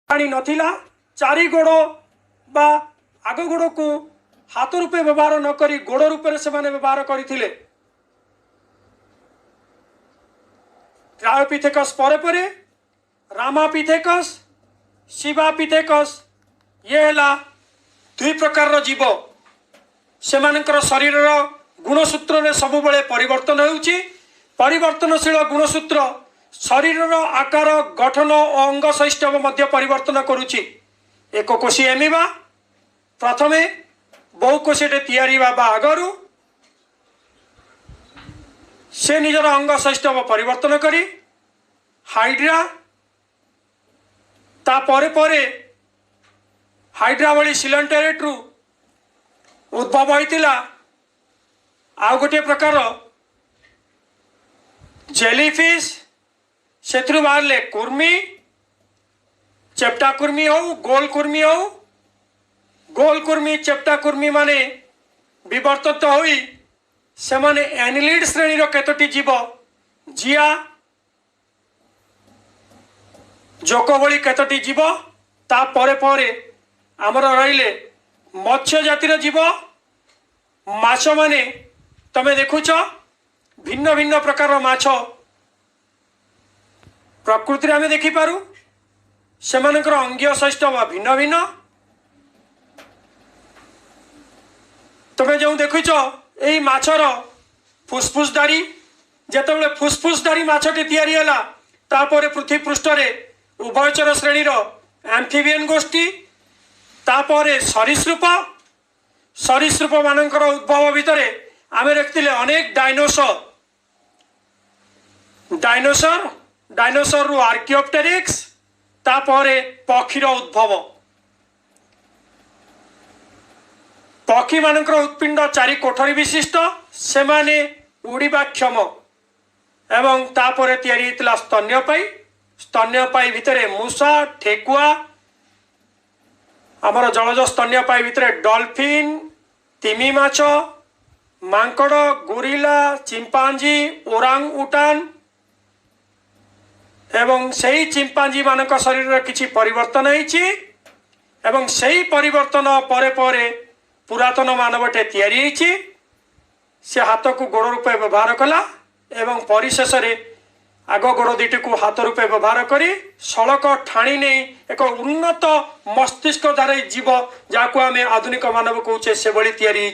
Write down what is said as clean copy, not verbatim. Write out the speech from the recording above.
प्राणी नथिला चारि गोड़ बा आग गोड़ को हाथ रूपे व्यवहार न करी गोड़ रूपे से व्यवहार करथिले। त्रायोपिथेकस परे परे रामापिथेकस शिवापिथेकस ये है दुई प्रकार जीव सेमानकर शरीर गुणसूत्र में सब बेले परिवर्तन होउची। परिवर्तनशील गुणसूत्र शरीर आकार गठन और अंग सैष्ठव मध्य परिवर्तन करुची। एक कोशी एमिबा प्रथमे बहुकोशीटे तैयारी बाबा आगरू से निजर अंग सैष्ठव परिवर्तन करी हाइड्रा ता परे परे हाइड्रा भली सिलेंटेरेट्रु उद्भव होइतिला। आउ गोटे प्रकार जेलीफिश सेथुरु बाहरले कुर्मी चेप्टा कुर्मी हो गोल कुर्मी हो गोल कुर्मी चेप्टा कुर्मी माने विवर्तित होई से माने एनिलिड श्रेणी केतोटी जीव जिया जोको भली केतोटी जीव ता परे परे आमर रहिले मत्स्य जातिर जीव माछ माने तमे देखुच भिन्न भिन्न प्रकार माछ प्रकृति आम देखिपारू सेमानकर अंगीय सैष्ठव भिन्न भिन्न। तमे जो देखुच यही माछर फुसफुसदारी जेतेबेले फुसफुसदारी माछटी तैयारी होला तापर पृथ्वी पृष्ठ रे उभयचर श्रेणीर एम्फिबियन गोष्ठी तापर सरीसृप सरीसृप मानकर उद्भव भितर आम देखते अनेक डायनोसर डायनोसर डायनोसर रु आर्कियोप्टेरिक्स तापर पक्षीर उद्भव पक्षी मानकर उत्पिंड चारि कोठरी विशिष्ट से माने उड़ीबा क्षम एवं तापर तैयारी होता स्तन्यपायी भितर मूषा ठेकुआ आमर जलज स्तन्यपायी भितर डॉल्फिन तिमी माछ मांकड़ गोरिला चिंपांजी ओरांग उटान एवं सही चिंपांजी मानक शरीर किछि परिवर्तन होइछि एवं सही परिवर्तन परे परे पुरातन मानवटे तैयारी होइछि से हाथ को गोड़ रूपे व्यवहार कला एवं परिशेष रे आग गोड़ दुईटी को हाथ रूपे व्यवहार करी सड़क ठाणी नहीं एक उन्नत मस्तिष्क धारी जीव जहाँ आम आधुनिक मानव कहे से भली तैयारी।